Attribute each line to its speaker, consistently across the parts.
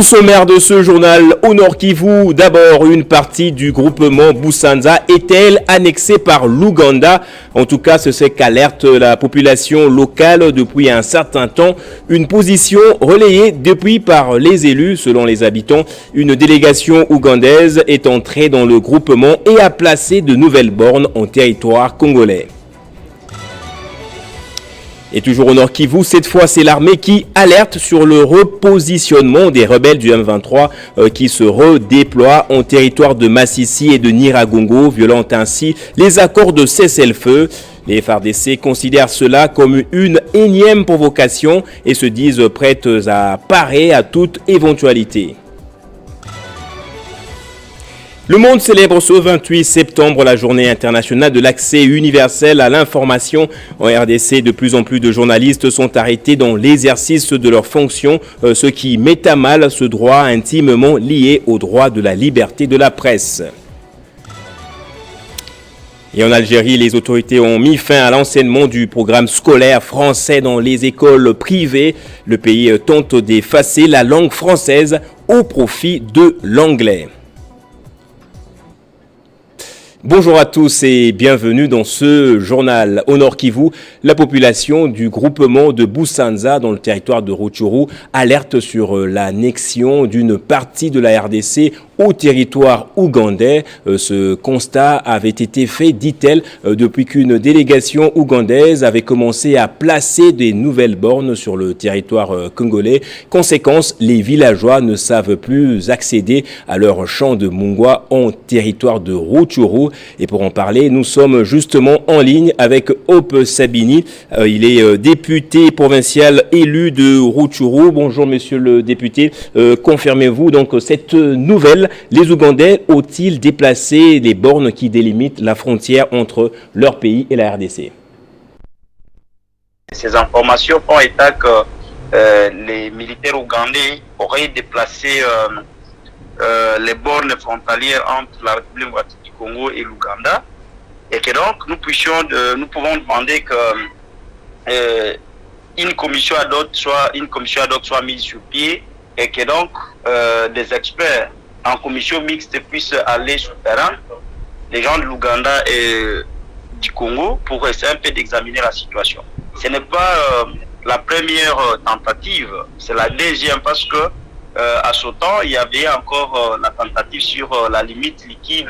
Speaker 1: Au sommaire de ce journal, au Nord Kivu, d'abord une partie du groupement Busanza est-elle annexée par l'Ouganda? En tout cas, c'est ce qu'alerte la population locale depuis un certain temps. Une position relayée depuis par les élus. Selon les habitants, une délégation ougandaise est entrée dans le groupement et a placé de nouvelles bornes en territoire congolais. Et toujours au Nord Kivu, cette fois c'est l'armée qui alerte sur le repositionnement des rebelles du M23 qui se redéploient en territoire de Massissi et de Nyiragongo, violant ainsi les accords de cessez-le-feu. Les FARDC considèrent cela comme une énième provocation et se disent prêtes à parer à toute éventualité. Le monde célèbre ce 28 septembre la journée internationale de l'accès universel à l'information. En RDC, de plus en plus de journalistes sont arrêtés dans l'exercice de leurs fonctions, ce qui met à mal ce droit intimement lié au droit de la liberté de la presse. Et en Algérie, les autorités ont mis fin à l'enseignement du programme scolaire français dans les écoles privées. Le pays tente d'effacer la langue française au profit de l'anglais. Bonjour à tous et bienvenue dans ce journal. Au Nord Kivu, la population du groupement de Busanza dans le territoire de Rutshuru alerte sur l'annexion d'une partie de la RDC au territoire ougandais. Ce constat avait été fait, dit-elle, depuis qu'une délégation ougandaise avait commencé à placer des nouvelles bornes sur le territoire congolais. Conséquence, les villageois ne savent plus accéder à leur champ de Mungwa en territoire de Rutshuru. Et pour en parler, nous sommes justement en ligne avec Hope Sabini. Il est député provincial élu de Rutshuru. Bonjour monsieur le député. Confirmez-vous donc cette nouvelle? Les Ougandais ont-ils déplacé les bornes qui délimitent la frontière entre leur pays et la RDC?
Speaker 2: Ces informations font état que les militaires ougandais auraient déplacé les bornes frontalières entre la République démocratique du Congo et l'Ouganda, et que donc nous pouvons demander que une commission ad hoc soit mise sur pied, et que donc des experts en commission mixte puissent aller sur le terrain, les gens de l'Ouganda et du Congo, pour essayer un peu d'examiner la situation. Ce n'est pas la première tentative, c'est la deuxième, parce que à ce temps, il y avait encore la tentative sur la limite liquide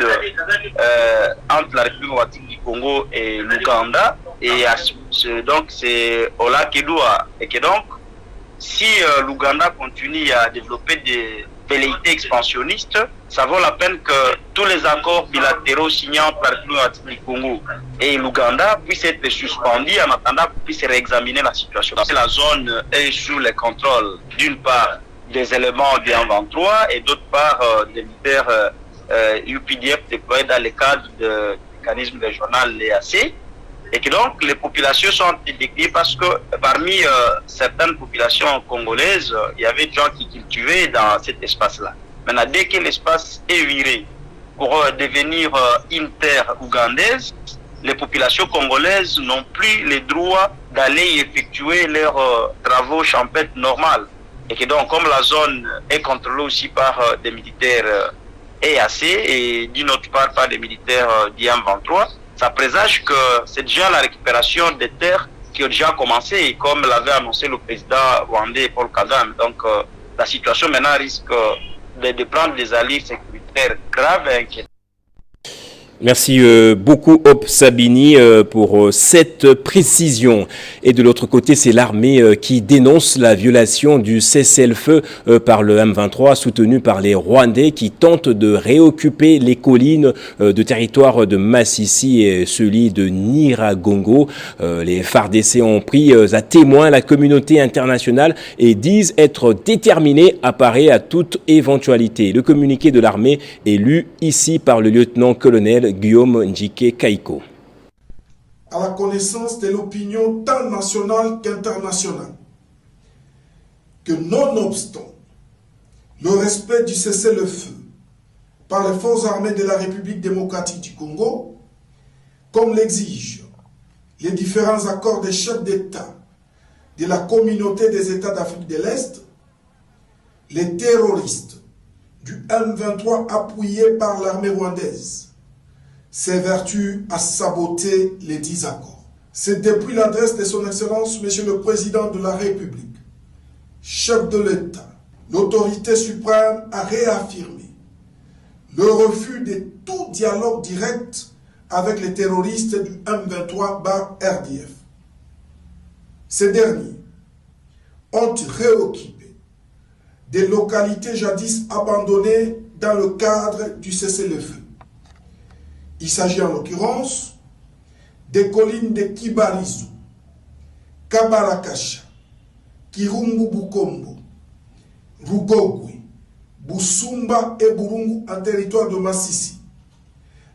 Speaker 2: entre la République démocratique du Congo et l'Ouganda, et donc c'est au lac Edouard. Et que donc, si l'Ouganda continue à développer des velléités expansionnistes, ça vaut la peine que tous les accords bilatéraux signés entre la République démocratique du Congo et l'Ouganda puissent être suspendus en attendant qu'on puisse réexaminer la situation. La zone est sous le contrôle, d'une part, des éléments du M23 et d'autre part des militaires UPDF déployés dans le cadre du mécanisme régional l'EAC, et que donc les populations sont décriées parce que parmi certaines populations congolaises, il y avait des gens qui cultivaient dans cet espace-là. Maintenant, dès que l'espace est viré pour devenir une terre ougandaise, les populations congolaises n'ont plus le droit d'aller effectuer leurs travaux champêtres normaux. Et que donc, comme la zone est contrôlée aussi par des militaires EAC et d'une autre part par des militaires d'IM23, ça présage que c'est déjà la récupération des terres qui a déjà commencé, et comme l'avait annoncé le président rwandais Paul Kagame. Donc la situation maintenant risque de prendre des allures sécuritaires graves et inquiétantes.
Speaker 1: Merci beaucoup Hope Sabini pour cette précision. Et de l'autre côté, c'est l'armée qui dénonce la violation du cessez-le-feu par le M23, soutenu par les Rwandais qui tentent de réoccuper les collines de territoire de Massissi et celui de Nyiragongo. Les FARDC ont pris à témoin la communauté internationale et disent être déterminés à parer à toute éventualité. Le communiqué de l'armée est lu ici par le lieutenant-colonel Guillaume Njike Kaiko.
Speaker 3: À la connaissance de l'opinion tant nationale qu'internationale, que nonobstant le respect du cessez-le-feu par les forces armées de la République démocratique du Congo, comme l'exigent les différents accords des chefs d'État de la communauté des États d'Afrique de l'Est, les terroristes du M23 appuyés par l'armée rwandaise s'évertuent à saboter les 10 accords. C'est depuis l'adresse de son Excellence, Monsieur le Président de la République, chef de l'État, l'autorité suprême a réaffirmé le refus de tout dialogue direct avec les terroristes du M23/RDF. Ces derniers ont réoccupé des localités jadis abandonnées dans le cadre du cessez-le-feu. Il s'agit en l'occurrence des collines de Kibarizu, Kabarakasha, Kirumbu Bukombo, Rugogwe, Busumba et Burungu en territoire de Massissi,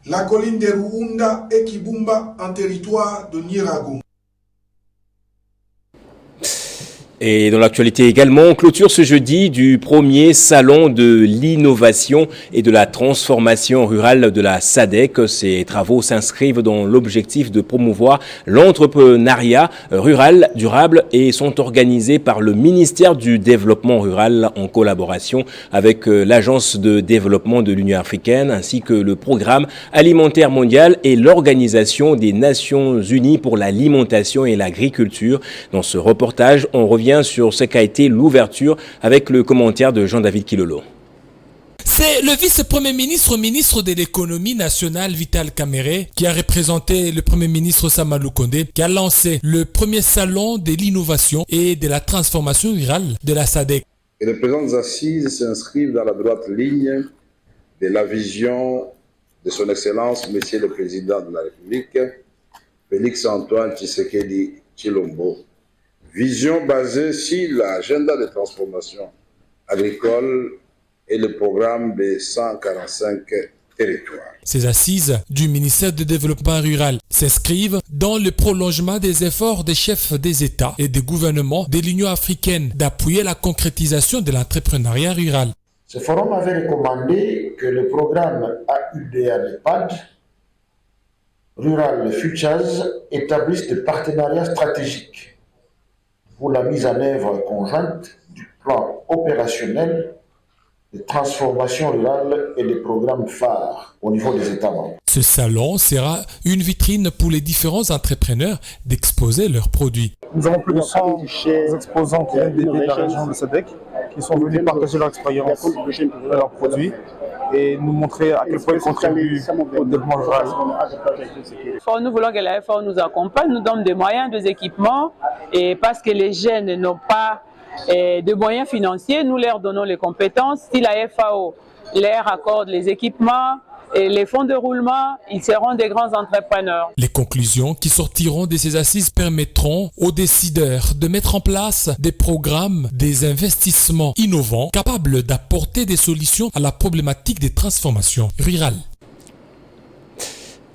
Speaker 3: la colline de Ruunda et Kibumba en territoire de Nyiragongo.
Speaker 1: Et dans l'actualité également, on clôture ce jeudi du premier salon de l'innovation et de la transformation rurale de la SADC. Ces travaux s'inscrivent dans l'objectif de promouvoir l'entrepreneuriat rural durable et sont organisés par le ministère du Développement rural en collaboration avec l'Agence de développement de l'Union africaine ainsi que le Programme alimentaire mondial et l'Organisation des Nations unies pour l'alimentation et l'agriculture. Dans ce reportage, on revient sur ce qu'a été l'ouverture avec le commentaire de Jean-David Kilolo.
Speaker 4: C'est le vice-premier ministre, ministre de l'économie nationale Vital Kamerhe qui a représenté le premier ministre Samalou Kondé qui a lancé le premier salon de l'innovation et de la transformation rurale de la SADC.
Speaker 5: Et les présentes assises s'inscrivent dans la droite ligne de la vision de son Excellence, Monsieur le Président de la République, Félix-Antoine Tshisekedi Tshilombo. Vision basée sur l'agenda de transformation agricole et le programme des 145 territoires.
Speaker 4: Ces assises du ministère du Développement rural s'inscrivent dans le prolongement des efforts des chefs des États et des gouvernements de l'Union africaine d'appuyer la concrétisation de l'entrepreneuriat rural.
Speaker 6: Ce forum avait recommandé que le programme AUDA-NEPAD, Rural Futures, établisse des partenariats stratégiques pour la mise en œuvre conjointe du plan opérationnel de transformation rurale et des programmes phares au niveau des États membres.
Speaker 4: Ce salon sera une vitrine pour les différents entrepreneurs d'exposer leurs produits.
Speaker 7: Nous avons plus de 100 exposants qui viennent des pays de la région de SADC qui sont venus partager leur expérience de leurs produits et nous montrer à quel point ils contribuent au développement rural.
Speaker 8: Nous voulons que la FAO nous accompagne, nous donne des moyens, des équipements, et parce que les jeunes n'ont pas de moyens financiers, nous leur donnons les compétences. Si la FAO leur accorde les équipements et les fonds de roulement, ils seront des grands entrepreneurs.
Speaker 4: Les conclusions qui sortiront de ces assises permettront aux décideurs de mettre en place des programmes, des investissements innovants capables d'apporter des solutions à la problématique des transformations rurales.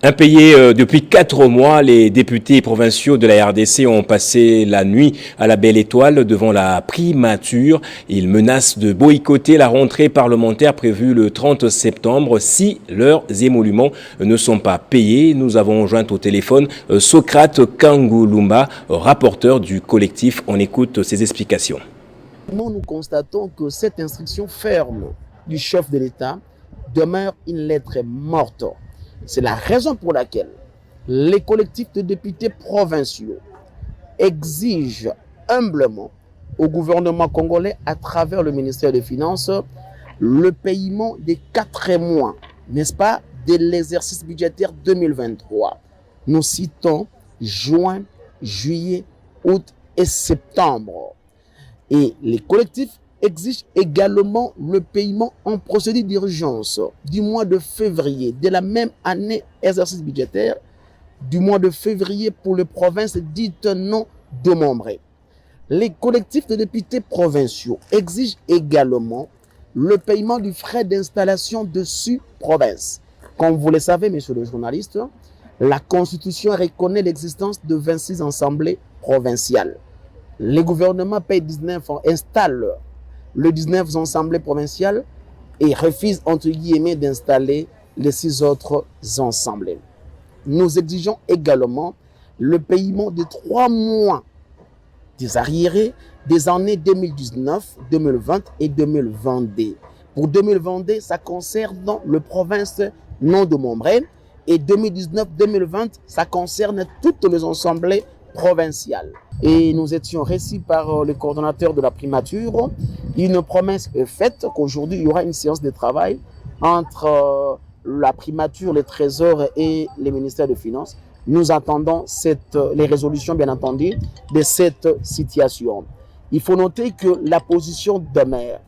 Speaker 1: Impayés depuis 4 mois, les députés provinciaux de la RDC ont passé la nuit à la Belle Étoile devant la primature. Ils menacent de boycotter la rentrée parlementaire prévue le 30 septembre si leurs émoluments ne sont pas payés. Nous avons joint au téléphone Socrate Kangulumba, rapporteur du collectif. On écoute ses explications.
Speaker 9: Nous constatons que cette instruction ferme du chef de l'État demeure une lettre morte. C'est la raison pour laquelle les collectifs de députés provinciaux exigent humblement au gouvernement congolais, à travers le ministère des Finances, le paiement des 4 mois, n'est-ce pas, de l'exercice budgétaire 2023. Nous citons juin, juillet, août et septembre. Et les collectifs exige également le paiement en procédure d'urgence du mois de février de la même année exercice budgétaire, du mois de février pour les provinces dites non démembrées. Les collectifs de députés provinciaux exigent également le paiement du frais d'installation dessus province. Comme vous le savez, messieurs les journalistes, la Constitution reconnaît l'existence de 26 assemblées provinciales. Les gouvernements payent 19 ans, installent les 19 assemblées provinciales et refusent entre guillemets d'installer les 6 autres assemblées. Nous exigeons également le paiement de 3 mois des arriérés des années 2019, 2020 et 2022. Pour 2022, ça concerne les provinces non démembrées et 2019-2020, ça concerne toutes les assemblées provinciales. Et nous étions reçus par le coordonnateur de la primature. Une promesse est faite qu'aujourd'hui, il y aura une séance de travail entre la primature, le trésor et le ministère des Finances. Nous attendons les résolutions, bien entendu, de cette situation. Il faut noter que la position demeure.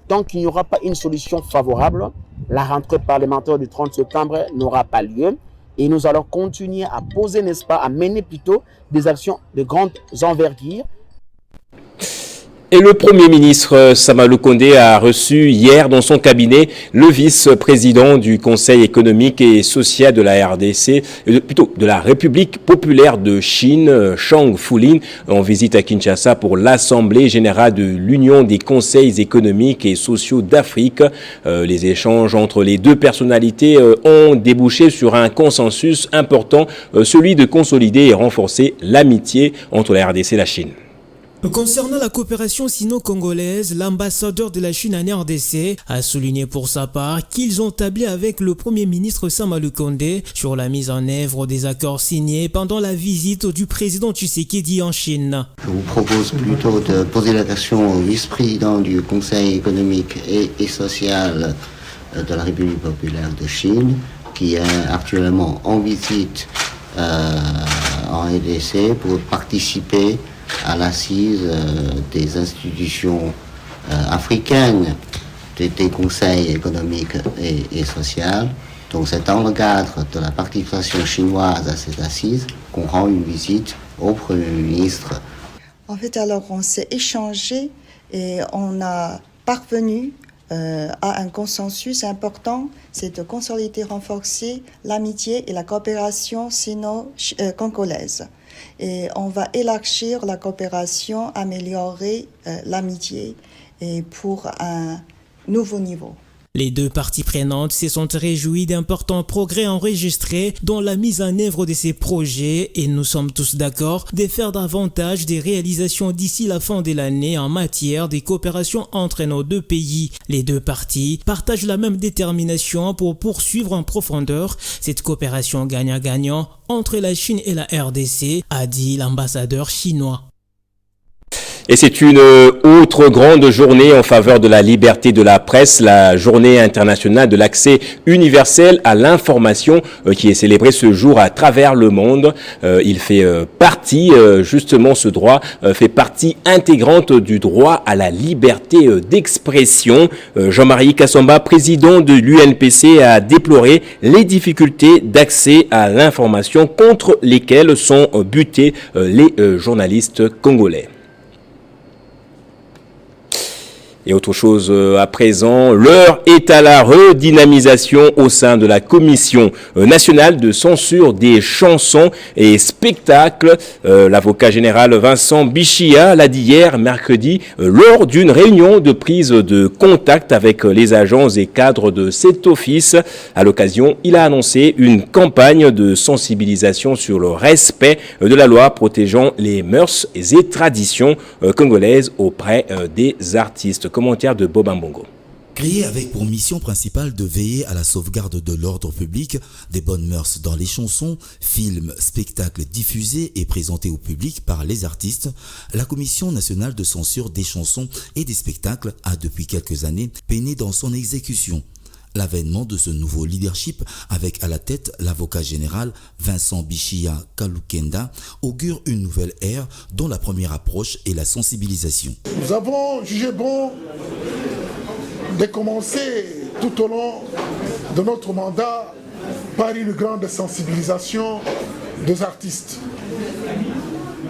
Speaker 9: Tant qu'il n'y aura pas une solution favorable, la rentrée parlementaire du 30 septembre n'aura pas lieu. Et nous allons continuer à poser, n'est-ce pas, à mener plutôt des actions de grande envergure.
Speaker 1: Et le Premier ministre Sama Lukonde a reçu hier dans son cabinet le vice-président du Conseil économique et social de la RDC, plutôt de la République populaire de Chine, Chang Fulin, en visite à Kinshasa pour l'Assemblée générale de l'Union des conseils économiques et sociaux d'Afrique. Les échanges entre les deux personnalités ont débouché sur un consensus important, celui de consolider et renforcer l'amitié entre la RDC et la Chine.
Speaker 10: Concernant la coopération sino-congolaise, l'ambassadeur de la Chine en RDC a souligné pour sa part qu'ils ont tablé avec le Premier ministre Sama Lukonde sur la mise en œuvre des accords signés pendant la visite du président Tshisekedi en Chine.
Speaker 11: Je vous propose plutôt de poser la question au vice-président du Conseil économique et social de la République populaire de Chine, qui est actuellement en visite en RDC pour participer à l'assise des institutions africaines des conseils économiques et sociaux. Donc c'est dans le cadre de la participation chinoise à cette assise qu'on rend une visite au Premier ministre.
Speaker 12: En fait, alors on s'est échangé et on a parvenu à un consensus important, c'est de consolider, renforcer l'amitié et la coopération sino-congolaise. Et on va élargir la coopération, améliorer l'amitié et pour un nouveau niveau.
Speaker 10: Les deux parties prenantes se sont réjouies d'importants progrès enregistrés dans la mise en œuvre de ces projets et nous sommes tous d'accord de faire davantage des réalisations d'ici la fin de l'année en matière de coopération entre nos deux pays. Les deux parties partagent la même détermination pour poursuivre en profondeur cette coopération gagnant-gagnant entre la Chine et la RDC, a dit l'ambassadeur chinois.
Speaker 1: Et c'est une autre grande journée en faveur de la liberté de la presse, la journée internationale de l'accès universel à l'information qui est célébrée ce jour à travers le monde. Il fait partie, justement ce droit fait partie intégrante du droit à la liberté d'expression. Jean-Marie Kassamba, président de l'UNPC, a déploré les difficultés d'accès à l'information contre lesquelles sont butés les journalistes congolais. Et autre chose à présent, l'heure est à la redynamisation au sein de la Commission nationale de censure des chansons et spectacles. L'avocat général Vincent Bichia l'a dit hier, mercredi, lors d'une réunion de prise de contact avec les agents et cadres de cet office. À l'occasion, il a annoncé une campagne de sensibilisation sur le respect de la loi protégeant les mœurs et traditions congolaises auprès des artistes. Commentaire de Bob Mbongo.
Speaker 13: Créé avec pour mission principale de veiller à la sauvegarde de l'ordre public, des bonnes mœurs dans les chansons, films, spectacles diffusés et présentés au public par les artistes, la Commission nationale de censure des chansons et des spectacles a depuis quelques années peiné dans son exécution. L'avènement de ce nouveau leadership, avec à la tête l'avocat général Vincent Bichia Kalukenda, augure une nouvelle ère dont la première approche est la sensibilisation.
Speaker 14: Nous avons jugé bon de commencer tout au long de notre mandat par une grande sensibilisation des artistes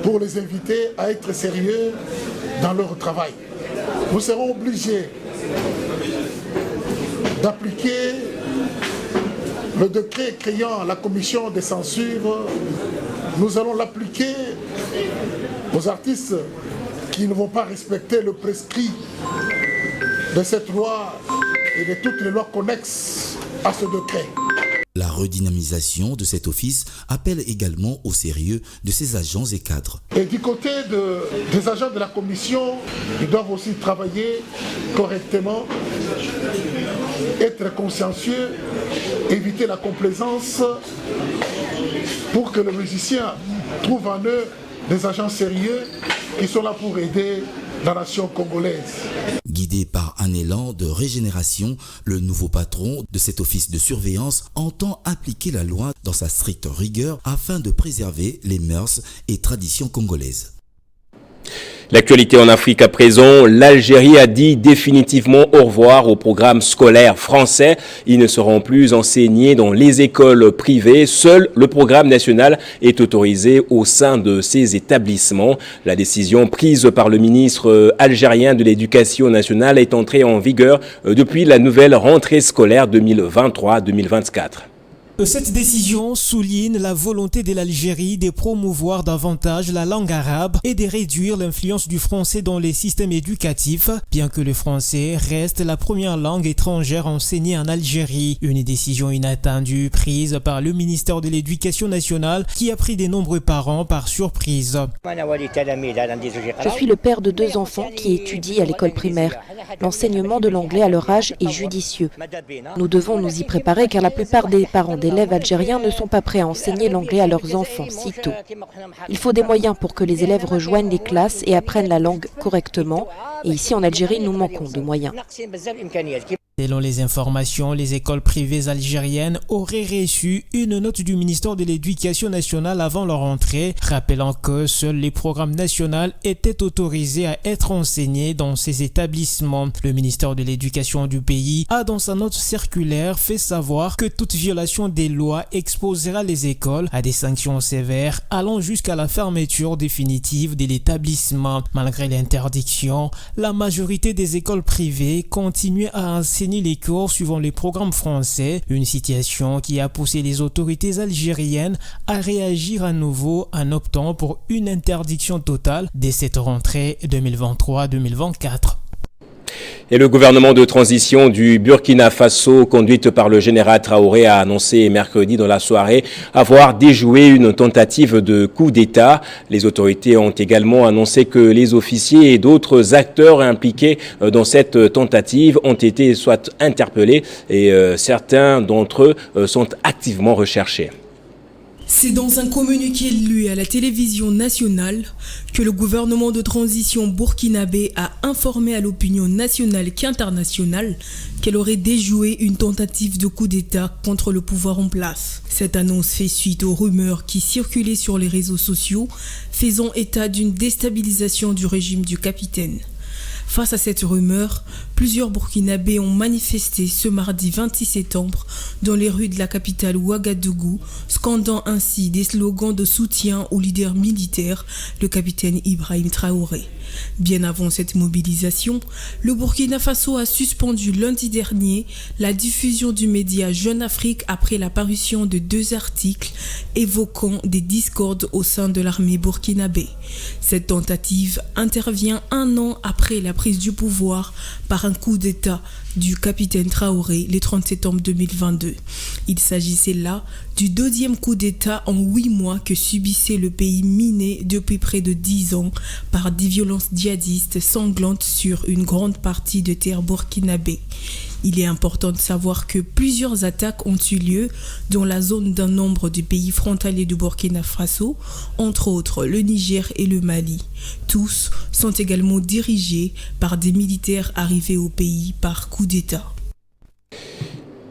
Speaker 14: pour les inviter à être sérieux dans leur travail. Nous serons obligés d'appliquer le décret créant la commission de censure. Nous allons l'appliquer aux artistes qui ne vont pas respecter le prescrit de cette loi et de toutes les lois connexes à ce décret.
Speaker 13: La redynamisation de cet office appelle également au sérieux de ses agents et cadres.
Speaker 14: Et du côté des agents de la commission, ils doivent aussi travailler correctement, être consciencieux, éviter la complaisance pour que le musicien trouve en eux des agents sérieux qui sont là pour aider la nation congolaise.
Speaker 13: Guidé par un élan de régénération, le nouveau patron de cet office de surveillance entend appliquer la loi dans sa stricte rigueur afin de préserver les mœurs et traditions congolaises.
Speaker 1: L'actualité en Afrique à présent, l'Algérie a dit définitivement au revoir au programme scolaire français. Ils ne seront plus enseignés dans les écoles privées. Seul le programme national est autorisé au sein de ces établissements. La décision prise par le ministre algérien de l'Éducation nationale est entrée en vigueur depuis la nouvelle rentrée scolaire 2023-2024.
Speaker 10: Cette décision souligne la volonté de l'Algérie de promouvoir davantage la langue arabe et de réduire l'influence du français dans les systèmes éducatifs, bien que le français reste la première langue étrangère enseignée en Algérie. Une décision inattendue prise par le ministère de l'Éducation nationale qui a pris de nombreux parents par surprise.
Speaker 15: Je suis le père de 2 enfants qui étudient à l'école primaire. L'enseignement de l'anglais à leur âge est judicieux. Nous devons nous y préparer car la plupart des parents d'élèves algériens ne sont pas prêts à enseigner l'anglais à leurs enfants si tôt. Il faut des moyens pour que les élèves rejoignent les classes et apprennent la langue correctement. Et ici en Algérie, nous manquons de moyens.
Speaker 10: Selon les informations, les écoles privées algériennes auraient reçu une note du ministère de l'Éducation nationale avant leur entrée, rappelant que seuls les programmes nationaux étaient autorisés à être enseignés dans ces établissements. Le ministère de l'Éducation du pays a dans sa note circulaire fait savoir que toute violation des lois exposera les écoles à des sanctions sévères allant jusqu'à la fermeture définitive de l'établissement. Malgré l'interdiction, la majorité des écoles privées continuent à enseigner les cours suivant les programmes français, une situation qui a poussé les autorités algériennes à réagir à nouveau en optant pour une interdiction totale dès cette rentrée 2023-2024.
Speaker 1: Et le gouvernement de transition du Burkina Faso, conduite par le général Traoré, a annoncé mercredi dans la soirée avoir déjoué une tentative de coup d'État. Les autorités ont également annoncé que les officiers et d'autres acteurs impliqués dans cette tentative ont été soit interpellés et certains d'entre eux sont activement recherchés.
Speaker 16: C'est dans un communiqué lu à la télévision nationale que le gouvernement de transition burkinabé a informé à l'opinion nationale qu'internationale qu'elle aurait déjoué une tentative de coup d'État contre le pouvoir en place. Cette annonce fait suite aux rumeurs qui circulaient sur les réseaux sociaux faisant état d'une déstabilisation du régime du capitaine. Face à cette rumeur, plusieurs Burkinabés ont manifesté ce mardi 26 septembre dans les rues de la capitale Ouagadougou, scandant ainsi des slogans de soutien au leader militaire, le capitaine Ibrahim Traoré. Bien avant cette mobilisation, le Burkina Faso a suspendu lundi dernier la diffusion du média Jeune Afrique après la parution de 2 articles évoquant des discordes au sein de l'armée burkinabé. Cette tentative intervient 1 an après la prise du pouvoir par un coup d'État du capitaine Traoré le 30 septembre 2022. Il s'agissait là du 2e coup d'État en 8 mois que subissait le pays miné depuis près de 10 ans par des violences djihadistes sanglantes sur une grande partie de terre burkinabé. Il est important de savoir que plusieurs attaques ont eu lieu dans la zone d'un nombre de pays frontaliers du Burkina Faso, entre autres le Niger et le Mali. Tous sont également dirigés par des militaires arrivés au pays par coup d'État.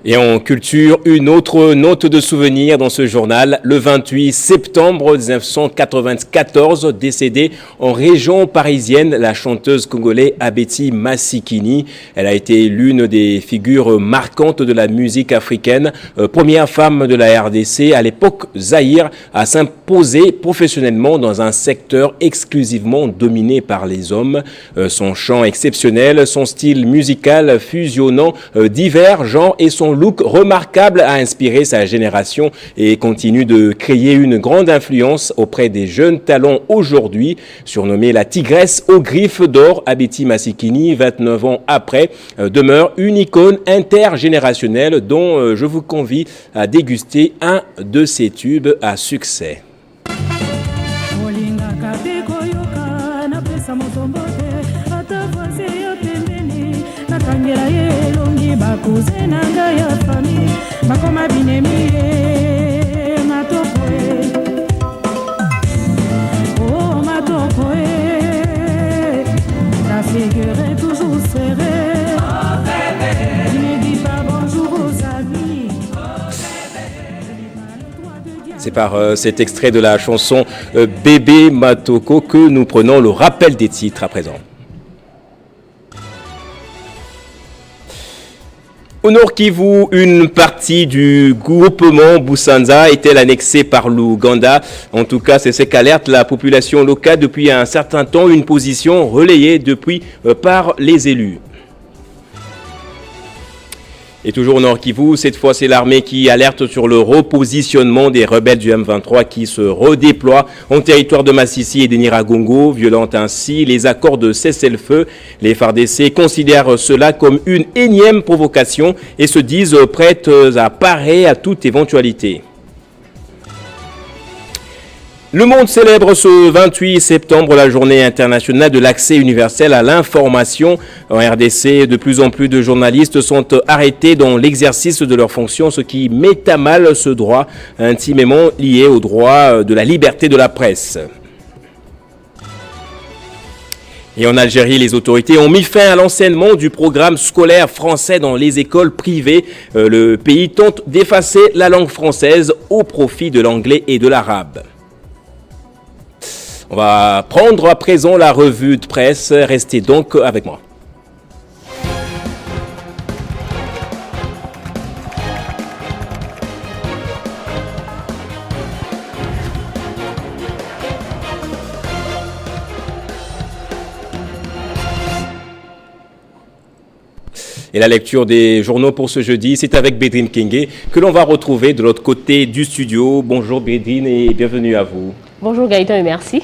Speaker 1: Et en culture, une autre note de souvenir dans ce journal. Le 28 septembre 1994, décédée en région parisienne, la chanteuse congolaise Abeti Masikini. Elle a été l'une des figures marquantes de la musique africaine. Première femme de la RDC à l'époque Zaïre à s'imposer professionnellement dans un secteur exclusivement dominé par les hommes. Son chant exceptionnel, son style musical fusionnant divers genres et son son look remarquable a inspiré sa génération et continue de créer une grande influence auprès des jeunes talents aujourd'hui. Surnommée la tigresse aux griffes d'or, Abeti Masikini, 29 ans après, demeure une icône intergénérationnelle dont je vous convie à déguster un de ses tubes à succès. C'est par cet extrait de la chanson Bébé Matoko que nous prenons le rappel des titres à présent. Au Nord Kivu, une partie du groupement Busanza est-elle annexée par l'Ouganda? En tout cas, c'est ce qu'alerte la population locale depuis un certain temps, une position relayée depuis par les élus. Et toujours au Nord Kivu, cette fois c'est l'armée qui alerte sur le repositionnement des rebelles du M23 qui se redéploient en territoire de Massissi et de Nyiragongo, violant ainsi les accords de cessez-le-feu. Les FARDC considèrent cela comme une énième provocation et se disent prêtes à parer à toute éventualité. Le monde célèbre ce 28 septembre la journée internationale de l'accès universel à l'information. En RDC, de plus en plus de journalistes sont arrêtés dans l'exercice de leurs fonctions, ce qui met à mal ce droit intimement lié au droit de la liberté de la presse. Et en Algérie, les autorités ont mis fin à l'enseignement du programme scolaire français dans les écoles privées. Le pays tente d'effacer la langue française au profit de l'anglais et de l'arabe. On va prendre à présent la revue de presse. Restez donc avec moi. Et la lecture des journaux pour ce jeudi, c'est avec Bédrine Kenge que l'on va retrouver de l'autre côté du studio. Bonjour Bédrine et bienvenue à vous.
Speaker 17: Bonjour Gaëtan et merci.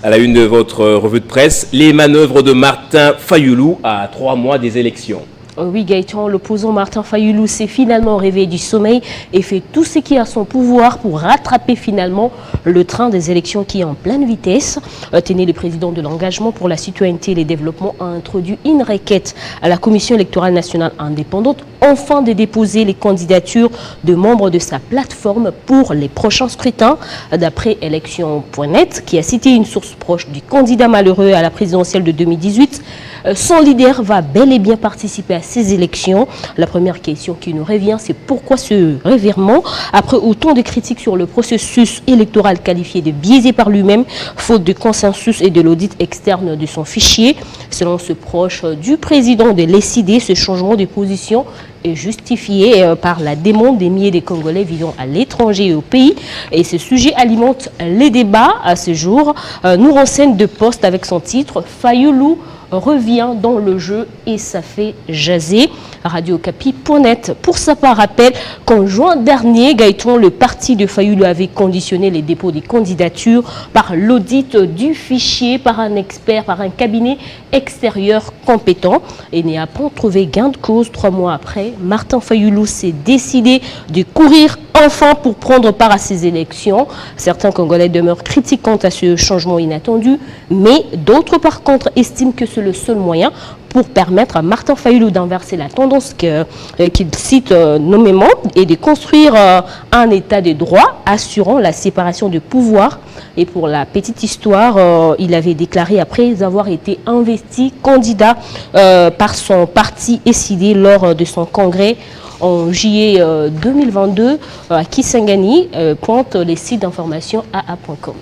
Speaker 1: À la une de votre revue de presse, les manœuvres de Martin Fayoulou à 3 mois des élections.
Speaker 17: Oui Gaëtan, l'opposant Martin Fayoulou s'est finalement réveillé du sommeil et fait tout ce qui est à son pouvoir pour rattraper finalement le train des élections qui est en pleine vitesse. Tenez, le président de l'engagement pour la citoyenneté et le développement a introduit une requête à la Commission électorale nationale indépendante afin de déposer les candidatures de membres de sa plateforme pour les prochains scrutins. D'après Élection.net, qui a cité une source proche du candidat malheureux à la présidentielle de 2018, son leader va bel et bien participer à ces élections. La première question qui nous revient, c'est pourquoi ce revirement? Après autant de critiques sur le processus électoral qualifié de biaisé par lui-même, faute de consensus et de l'audit externe de son fichier. Selon ce proche du président de l'ECD, ce changement de position est justifié par la demande des milliers de Congolais vivant à l'étranger et au pays. Et ce sujet alimente les débats à ce jour. Nous renseigne de Poste avec son titre « Fayoulou revient dans le jeu et ça fait jaser ». Radiocapi.net. Pour sa part, rappelle qu'en juin dernier, Gaëtan, le parti de Fayoulou avait conditionné les dépôts des candidatures par l'audit du fichier par un expert, par un cabinet extérieur compétent. Et n'a pas trouvé gain de cause 3 mois après. Martin Fayoulou s'est décidé de courir enfin pour prendre part à ces élections. Certains Congolais demeurent critiques quant à ce changement inattendu, mais d'autres par contre estiment que c'est le seul moyen pour permettre à Martin Fayoulou d'inverser la tendance qu'il cite nommément et de construire un état de droit assurant la séparation de pouvoir. Et pour la petite histoire, il avait déclaré après avoir été investi candidat par son parti SID lors de son congrès en juillet 2022 à Kisangani, pointe les sites d'information AA.com.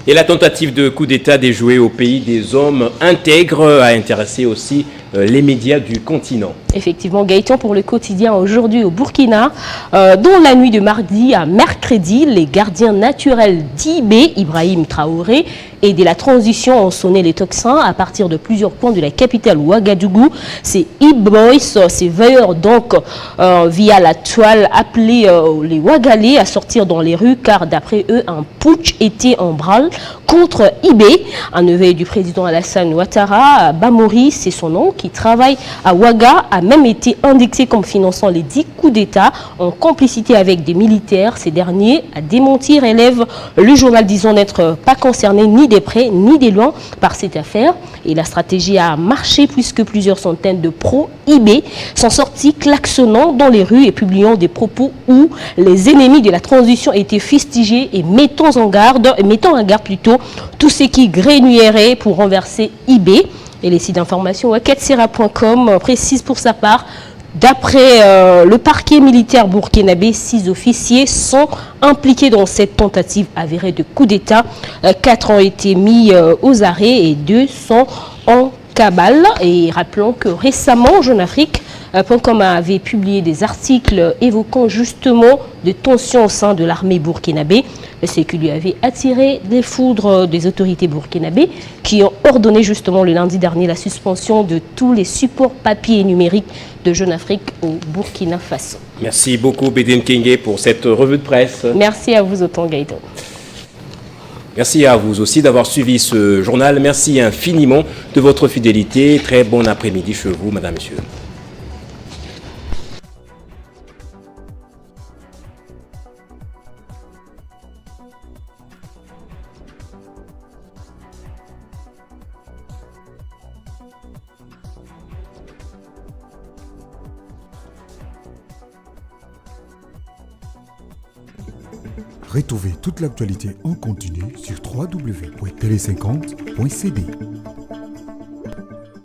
Speaker 1: Et la tentative de coup d'État déjouée au pays des hommes intègres a intéressé aussi les médias du continent.
Speaker 17: Effectivement, Gaëtan, pour le quotidien aujourd'hui au Burkina, dans la nuit de mardi à mercredi, les gardiens naturels d'IB, Ibrahim Traoré, et de la transition ont sonné les tocsins à partir de plusieurs points de la capitale Ouagadougou. Ces e-boys, ces veilleurs donc via la toile appelés les Ouagalais à sortir dans les rues car d'après eux un putsch était en branle contre IB, un neveu du président Alassane Ouattara. Bamori, c'est son nom, qui travaille à Ouaga, a même été indexé comme finançant les 10 coups d'État en complicité avec des militaires. Ces derniers, à démentir, élèvent le journal disant n'être pas concerné ni des près ni des loin par cette affaire. Et la stratégie a marché puisque plusieurs centaines de pro-IB sont sortis klaxonnant dans les rues et publiant des propos où les ennemis de la transition étaient fustigés et mettant en garde plutôt tous ceux qui grenouilleraient pour renverser IB. Et les sites d'information waketsera.com précise pour sa part, d'après le parquet militaire burkinabé, 6 officiers sont impliqués dans cette tentative avérée de coup d'État. 4 ont été mis aux arrêts et 2 sont en cabale. Et rappelons que récemment, Jeune Afrique.com avait publié des articles évoquant justement des tensions au sein de l'armée burkinabé, ce qui lui avait attiré des foudres des autorités burkinabées qui ont ordonné justement le lundi dernier la suspension de tous les supports papier et numériques de Jeune Afrique au Burkina Faso.
Speaker 1: Merci beaucoup Bédine Kenge pour cette revue de presse.
Speaker 17: Merci à vous autant Gaëtan.
Speaker 1: Merci à vous aussi d'avoir suivi ce journal. Merci infiniment de votre fidélité. Très bon après-midi chez vous, madame, monsieur.
Speaker 18: Retrouvez toute l'actualité en continu sur www.tele50.cd.